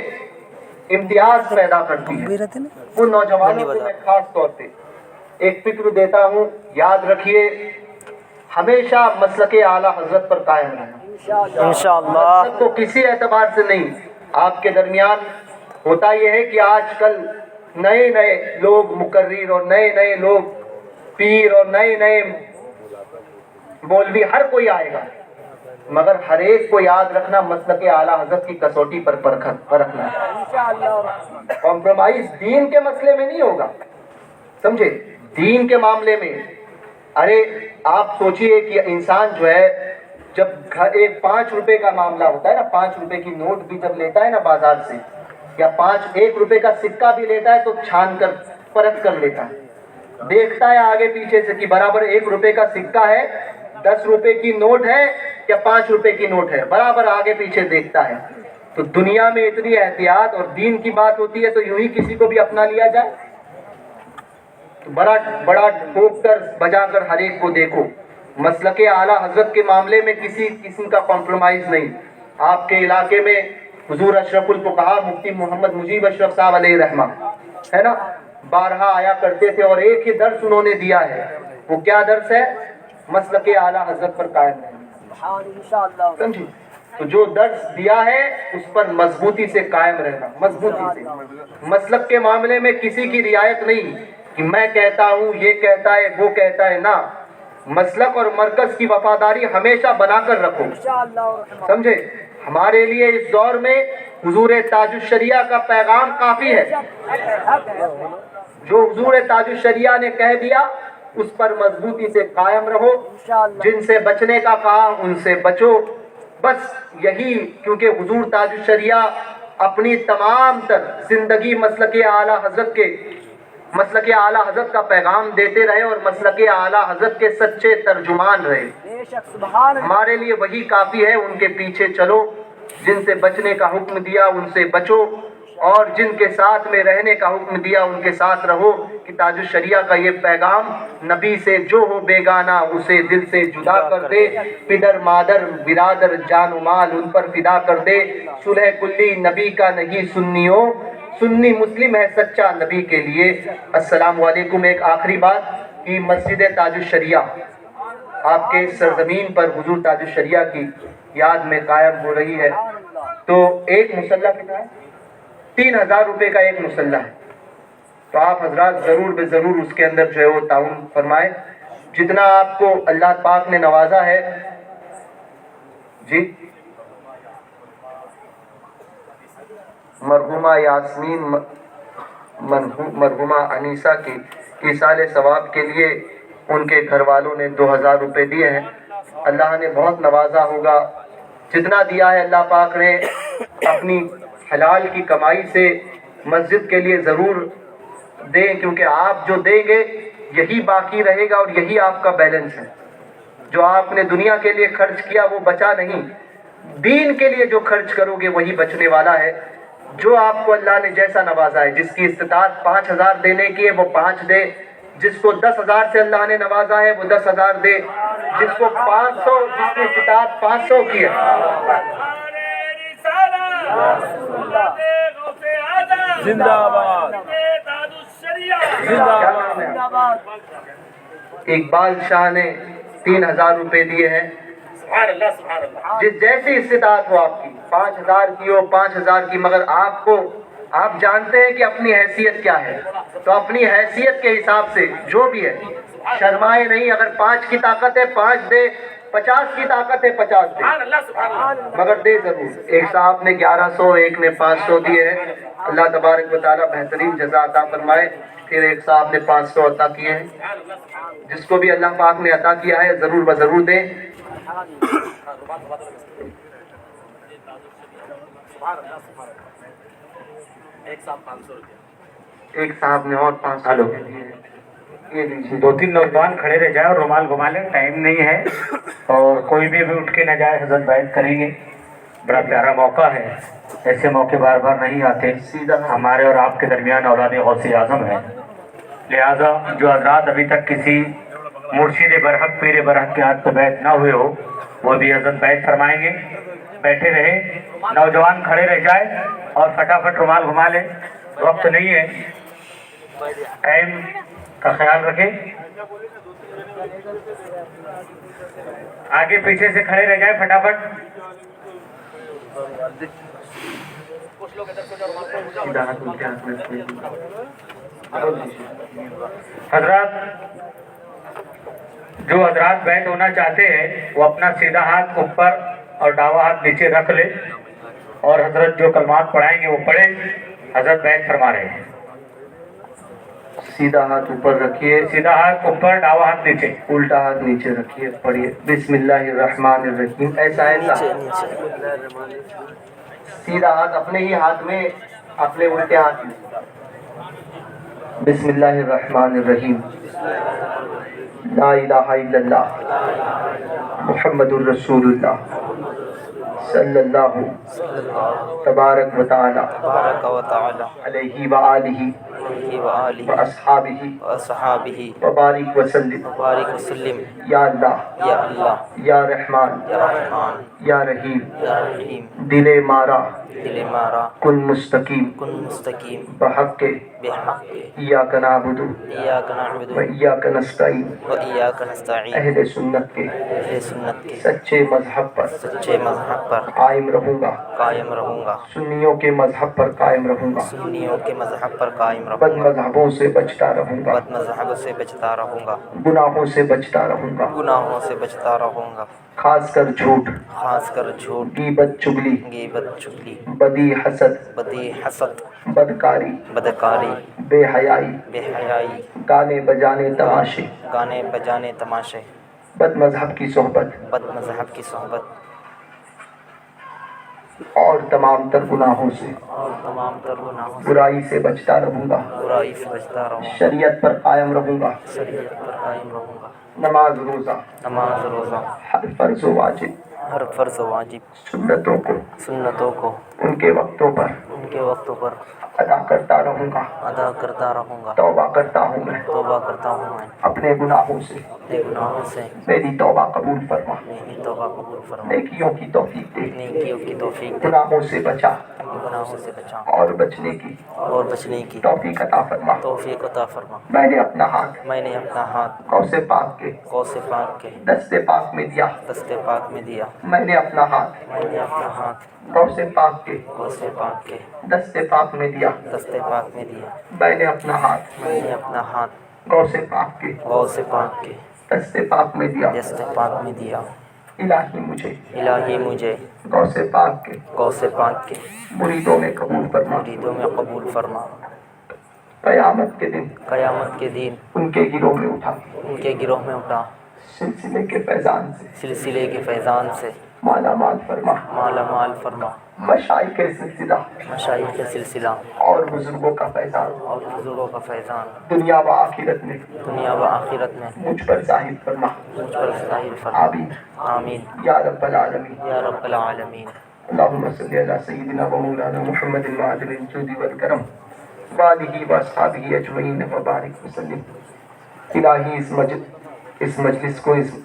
امتیاز پیدا کرتی ہے۔ ان نوجوانوں کو میں خاص طور پہ ایک فکر دیتا ہوں، یاد رکھیے ہمیشہ مسلک اعلیٰ حضرت پر قائم رہنا، انشاءاللہ۔ مسلک کو کسی اعتبار سے نہیں۔ آپ کے درمیان ہوتا یہ ہے کہ آج کل نئے نئے لوگ مقرر اور نئے نئے لوگ پیر اور نئے نئے مولوی، ہر کوئی آئے گا، مگر ہر ایک کو یاد رکھنا مسلک اعلیٰ حضرت کی کسوٹی پر پرکھنا ہے۔ کمپرومائز دین کے مسئلے میں نہیں ہوگا، سمجھے؟ دین کے معاملے میں ارے آپ سوچئے کہ انسان جو ہے جب ایک 5 روپے کا معاملہ ہوتا ہے نا، 5 روپے کی نوٹ بھی جب لیتا ہے نا بازار سے، یا 1 روپے کا سکہ بھی لیتا ہے تو چھان کر پرکھ کر لیتا ہے، دیکھتا ہے آگے پیچھے سے کہ برابر 1 روپے کا سکہ ہے، 10 روپے کی نوٹ ہے یا 5 روپے کی نوٹ ہے، برابر آگے پیچھے دیکھتا ہے۔ تو دنیا میں اتنی احتیاط اور دین کی بات ہوتی ہے تو یوں ہی کسی کو بھی اپنا لیا جائے؟ بڑا ٹھوک کر بجا کر ہر ایک کو دیکھو۔ مسلک اعلیٰ حضرت کے معاملے میں کسی قسم کا کمپرومائز نہیں۔ آپ کے علاقے میں حضور اشرف الفقہا مفتی محمد مجیب اشرف صاحب علیہ رحمہ ہے نا، بارہا آیا کرتے تھے اور ایک ہی درس انہوں نے دیا ہے، وہ کیا درس ہے؟ مسلک اعلیٰ حضرت پر قائم رہنا، سمجھے؟ تو جو درس دیا ہے اس پر مضبوطی سے قائم رہنا، مضبوطی سے۔ مسلک کے معاملے میں کسی کی رعایت نہیں کہ میں کہتا ہوں، یہ کہتا ہے، وہ کہتا ہے، نہ، مسلک اور مرکز کی وفاداری ہمیشہ بنا کر رکھو، سمجھے؟ ہمارے لیے اس دور میں حضور تاج الشریعہ کا پیغام کافی ہے۔ جو حضور تاج الشریعہ نے کہہ دیا اس پر مضبوطی سے قائم رہو، جن سے بچنے کا کہا ان سے بچو، بس یہی، کیونکہ حضور تاج الشریعہ اپنی تمام تر زندگی مسلک اعلیٰ حضرت کا پیغام دیتے رہے اور مسلک اعلیٰ حضرت کے سچے ترجمان رہے۔ ہمارے لیے وہی کافی ہے، ان کے پیچھے چلو، جن سے بچنے کا حکم دیا ان سے بچو، اور جن کے ساتھ میں رہنے کا حکم دیا ان کے ساتھ رہو، کہ تاج الشریعہ کا یہ پیغام نبی سے جو ہو بیگانہ اسے دل سے جدا کر دے، پدر مادر برادر جان و مال ان پر فدا کر دے، صلح کلی نبی کا نہیں سنیوں، سنی مسلم ہے سچا نبی کے لیے۔ السلام علیکم۔ ایک آخری بات کہ مسجد تاج الشریعہ آپ کے سرزمین پر حضور تاج الشریعہ کی یاد میں قائم ہو رہی ہے، تو ایک مسلح کتنا ہے؟ 3000 روپے کا ایک مسلح ہے، تو آپ حضرات ضرور بے ضرور اس کے اندر جو ہے وہ تعاون فرمائیں، جتنا آپ کو اللہ پاک نے نوازا ہے۔ جی، مرحومہ یاسمین مرحومہ انیسہ کی ایصال ثواب کے لیے ان کے گھر والوں نے 2000 روپے دیے ہیں۔ اللہ نے بہت نوازا ہوگا، جتنا دیا ہے اللہ پاک نے اپنی حلال کی کمائی سے مسجد کے لیے ضرور دیں، کیونکہ آپ جو دیں گے یہی باقی رہے گا اور یہی آپ کا بیلنس ہے۔ جو آپ نے دنیا کے لیے خرچ کیا وہ بچا نہیں، دین کے لیے جو خرچ کرو گے وہی بچنے والا ہے۔ جو آپ کو اللہ نے جیسا نوازا ہے، جس کی استطاعت 5000 دینے کی ہے وہ 5 دے، جس کو 10,000 سے اللہ نے نوازا ہے وہ 10,000 دے، جس کو 500، جس کی استطاعت 500 کی ہے۔ زندہ آباد، زندہ آباد۔ اقبال شاہ نے 3000 روپے دیے ہیں، جس جیسی استطاعت ہو آپ کی 5,000 کی ہو 5,000 کی، مگر آپ جانتے ہیں کہ اپنی حیثیت کیا ہے، تو اپنی حیثیت کے حساب سے جو بھی ہے شرمائے نہیں. اگر 5 کی طاقت ہے 5 دے، 50 کی طاقت ہے 50 دے، مگر دے ضرور. ایک صاحب نے 1100، ایک نے 500 دیے ہیں. اللہ تبارک و تعالیٰ بہترین جزا عطا فرمائے. پھر ایک صاحب نے 500 عطا کیے ہیں. جس کو بھی اللہ پاک نے عطا کیا ہے ضرور بضرور دیں. ایک صاحب نے اور 500 روپے دیے ہیں. یہ لیجیے. 2-3 نوجوان کھڑے رہ جائیں اور رومال گھما لیں، ٹائم نہیں ہے اور کوئی بھی اٹھ کے نہ جائے. حضرت بیعت کریں گے. بڑا پیارا موقع ہے، ایسے موقع بار بار نہیں آتے. ہمارے اور آپ کے درمیان اولاد غوث اعظم ہے، لہٰذا جو حضرات ابھی تک کسی مرشد برحق پیر برحق کے ہاتھ پہ بیعت نہ ہوئے ہو وہ بھی حضرت بیعت فرمائیں گے. بیٹھے رہے، نوجوان کھڑے رہ جائے اور فٹافٹ رومال گھما لیں. وقت نہیں ہے، ٹائم کا خیال رکھیں. آگے پیچھے سے کھڑے رہ جائے فٹافٹ. حضرات جو حضرات بیعت ہونا چاہتے ہیں وہ اپنا سیدھا ہاتھ اوپر اور ڈاوا ہاتھ نیچے رکھ لے اور حضرت جو کلمات پڑھائیں گے وہ پڑھیں. حضرت بیعت فرما رہے ہیں. سیدھا ہاتھ اوپر رکھیے، سیدھا ہاتھ اوپر، ڈاوا ہاتھ نیچے، الٹا ہاتھ نیچے رکھیے. پڑھیے بسم اللہ الرحمن الرحیم. ایسا سیدھا ہاتھ اپنے ہی ہاتھ میں، اپنے الٹے ہاتھ میں. بسم اللہ الرحمن الرحیم. لا الہ الا اللہ محمد الرسول اللہ صلی اللہ تبارک و تعالی تبارک و تعالی علیہ وآلہ علیہ وآلہ واصحابہ واصحابہ وبارک وسلم. وبارک وسلم. یا اللہ یا اللہ یا رحمان یا رحمان یا رحیم. یا رحیم. دل مارا دل مارا کن مستقیم کن مستقیم بحق بحق ایاک نعبد ایاک نعبد و ایاک نستعین. و ایاک نستعین. اہل سنت کے اہل سنت کے سچے مذہب پر سچے مذہب پر قائم رہوں گا. قائم رہوں گا. سنیوں کے مذہب پر قائم رہوں گا. سنیوں کے مذہب پر قائم بد رہوں گا. مذہبوں سے بچتا رہوں گا. بد مذہب سے بچتا رہوں گا. گناہوں سے بچتا رہوں گا. گناہوں سے بچتا رہوں گا. خاص کر جھوٹ، خاص کر جھوٹ، غیبت، چغلی، غیبت، چغلی، بدی، حسد، بدی، حسد، بدکاری، بدکاری، بے حیائی، بے حیائی، گانے بجانے، تماشے، گانے بجانے، تماشے، بد مذہب کی صحبت بد مذہب کی صحبت اور تمام تر گناہوں سے، اور تمام تر گناہوں سے، برائی سے بچتا رہوں گا. برائی سے بچتا رہوں گا. شریعت پر قائم رہوں گا. شریعت پر قائم رہوں گا. نماز روزہ، نماز روزہ، ہر فرض و واجب، ہر فرض و واجب، سنتوں کو سنتوں کو ان کے وقتوں پر ان کے وقتوں پر ادا کرتا رہوں گا. ادا کرتا رہوں گا. توبہ کرتا ہوں میں توبہ کرتا ہوں میں اپنے گناہوں سے. اپنے گناہوں سے. میری توبہ قبول فرما. میری توبہ قبول فرما. نیکیوں کی توفیق دے. نیکیوں کی توفیق دے. گناہوں سے بچا گناہوں سے بچا اور بچنے کی اور بچنے کی توفیق عطا فرما. توفیق عطا فرما. میں نے اپنا ہاتھ میں نے اپنا ہاتھ غوث پاک کے غوث پاک کے دست پاک میں دیا. دست پاک میں دیا. میں نے اپنا ہاتھ میں نے اپنا ہاتھ غوث پاک کے غوث پاک کے دست پاک میں دیا. دست پاک میں دیا. میں نے اپنا ہاتھ میں نے اپنا ہاتھ غوث پاک کے غوث پاک کے دست پاک میں دیا. دست پاک میں دیا. الہی مجھے الہی مجھے غوث پاک کے غوث پاک کے مریدوں میں قبول فرما. مریدوں میں قبول فرما. قیامت کے دن قیامت کے دن ان کے گروہ میں اٹھا. ان کے گروہ میں اٹھا. سلسلے کے فیضان سے سلسلے کے فیضان سے مالا مال فرما. مالا مال فرما. مشائخ کے سلسلہ مشائخ کا سلسلہ اور بزرگوں کا فیضان اور بزرگوں کا فیضان دنیا و آخرت میں دنیا و آخرت میں مجھ پر ظاہر فرما. مجھ پر ظاہر فرما. آمین آمین یا رب العالمین. یا رب العالمین. اللہم صلی علی سیدنا و مولانا محمد المعدن الجود والکرم وآلہ واصحابہ اجمعین وبارک وسلم. الہی اس مجلس کو، اس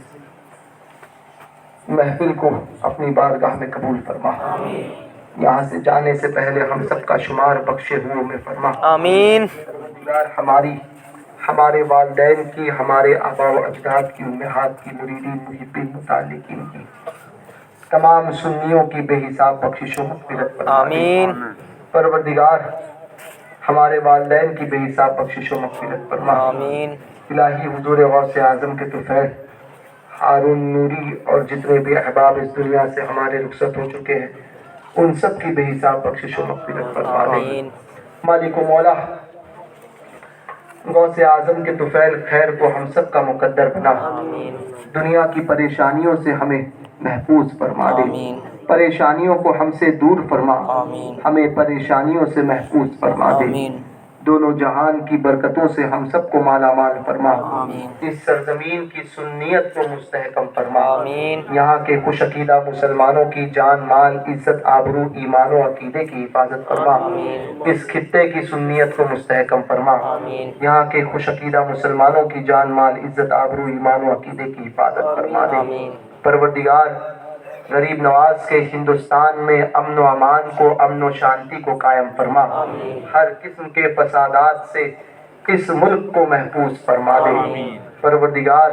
محفل کو اپنی بارگاہ میں قبول فرما. یہاں سے جانے سے پہلے ہم سب کا شمار بخشے ہوئے میں فرما. آمین. ہمارے والدین کی، ہمارے آبا و اجداد کی، امہات کی، مریدین، محبین، متعلقین کی تمام سنیوں کی بے حساب بخشش و مغفرت فرما دے۔ آمین پروردگار ہمارے والدین کی بے حساب بخشش و مغفرت فرما۔ آمین الہی حضور غوث اعظم کے طفیل ہارون نوری اور جتنے بھی احباب اس دنیا سے ہمارے رخصت ہو چکے ہیں ان سب کی بے حساب بخشش و مغفرت فرما دے۔ آمین مالک و مولا غوث اعظم کے طفیل خیر کو ہم سب کا مقدر بنا، آمین دنیا کی پریشانیوں سے ہمیں محفوظ فرما دے، آمین پریشانیوں کو ہم سے دور فرما، آمین ہمیں پریشانیوں سے محفوظ فرما دے، آمین دونوں جہان کی برکتوں سے ہم سب کو مالا مال فرما، آمین اس سرزمین کی سنیت کو مستحکم فرما، آمین یہاں کے خوش عقیدہ مسلمانوں کی جان مال عزت آبرو ایمان و عقیدے کی حفاظت فرما، اس خطے کی سنیت کو مستحکم فرما، آمین یہاں کے خوش عقیدہ مسلمانوں کی جان مال عزت آبرو ایمان و عقیدے کی حفاظت فرما دے۔ آمین پروردگار غریب نواز کے ہندوستان میں امن و امان کو، امن و شانتی کو قائم فرما، ہر قسم کے فسادات سے اس ملک کو محفوظ فرما دے۔ پروردگار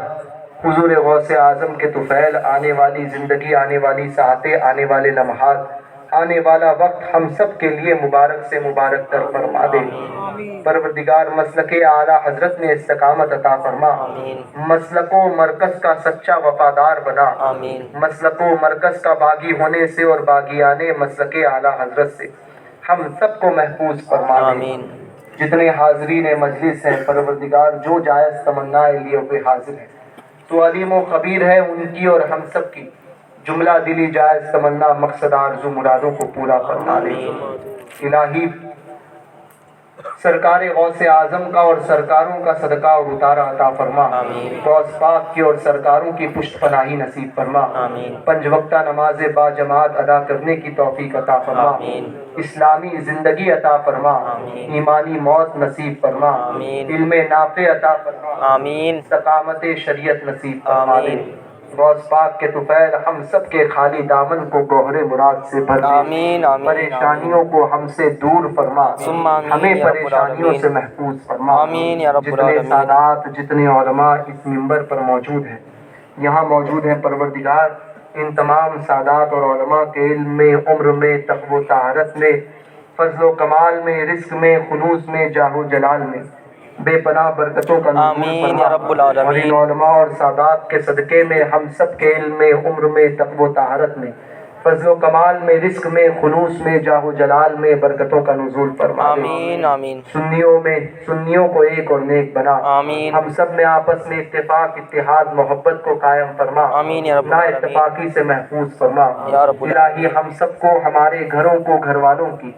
حضور غوث اعظم کے طفیل آنے والی زندگی، آنے والی ساعتیں، آنے والے لمحات، آنے والا وقت ہم سب کے لیے مبارک سے مبارک تر فرما دے۔ پروردگار مسلک اعلیٰ حضرت میں استقامت عطا فرما، مسلک و مرکز کا سچا وفادار بنا، آمین مسلک و مرکز کا باغی ہونے سے اور باغیانے مسلک اعلیٰ حضرت سے ہم سب کو محفوظ فرما دے۔ آمین جتنے حاضرین مجلس ہیں پروردگار جو جائز تمنا لیے ہوئے حاضر ہیں تو علیم و خبیر ہے، ان کی اور ہم سب کی جملہ دلی جائز تمنا مقصد آرزو مرادوں کو پورا فرما دے۔ الہی سرکار غوث اعظم کا اور سرکاروں کا صدقہ اور اتارا عطا فرما، غوث پاک کی اور سرکاروں کی پشت پناہی نصیب فرما، آمین 5 وقتہ نماز با جماعت ادا کرنے کی توفیق عطا فرما، آمین اسلامی زندگی عطا فرما، آمین ایمانی موت نصیب فرما، آمین علم نافع عطا فرما، آمین استقامت شریعت نصیب فرما دے۔ آمین غوث پاک کے طفیل ہم سب کے خالی دامن کو گوہر مراد سے بھر دے، آمین آمین پریشانیوں کو ہم سے دور فرما، ثم آمین ہمیں یا رب پریشانیوں العالمین۔ سے محفوظ فرما۔ آمین یا رب جتنے العالمین۔ سادات، جتنے علماء اس منبر پر موجود ہیں، یہاں موجود ہیں پروردگار، ان تمام سادات اور علماء کے علم میں، عمر میں، تقوی و طہارت میں، فضل و کمال میں، رزق میں، خلوص میں، جاہ و جلال میں بے پناہ برکتوں کا نزول آمین فرما، یا رب العالمین۔ اور ان علماء اور سادات کے صدقے میں ہم سب کے علم میں، عمر میں، تقوی و طہارت میں، فضل و کمال میں، رزق میں، خلوص میں، جاہ و جلال میں برکتوں کا نزول فرما دے۔ آمین آمین سنیوں کو ایک اور نیک بنا، آمین ہم سب میں آپس میں اتفاق، اتحاد، محبت کو قائم فرما، آمین یا رب نا العالمین۔ اتفاقی سے محفوظ فرما۔ یا رب العالمین۔ الہی ہم سب کو، ہمارے گھروں کو، گھر والوں کی،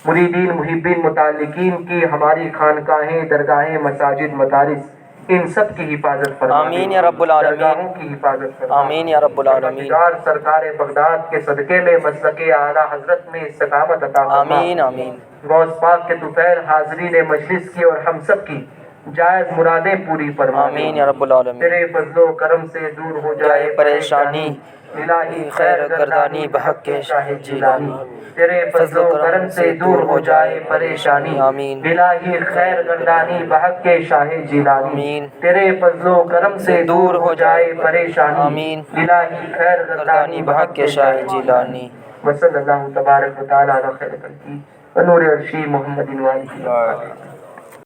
مریدین محبین متعلقین کی، ہماری خانقاہیں، درگاہیں، مساجد، مدارس، ان سب کی حفاظت فرما دے۔ آمین یا رب العالمین۔ درگاہوں کی حفاظت فرما۔ آمین یا رب العالمین۔ پروردگار سرکار بغداد کے صدقے میں مسلک اعلیٰ حضرت میں استقامت عطا فرما۔ آمین آمین غوث پاک کے طفیل حاضرین مجلس کی اور ہم سب کی جائز مرادیں پوری فرما دے۔ آمین یا رب العالمین۔ تیرے فضل و کرم سے دور ہو جائے پریشانی، الہی خیر گردانی بحق کے شاہ جیلانی۔ تیرے فضل و کرم سے دور ہو جائے پریشانی، آمین۔ الہی خیر گردانی بحق کے شاہ جیلانی۔ آمین۔ تیرے فضل و کرم سے دور ہو جائے پریشانی، آمین۔ الہی خیر گردانی بحق کے شاہ جیلانی۔ وصلی اللہ تبارک و تعالی علی خیر خلقہ و نور عرشی محمد وآلہ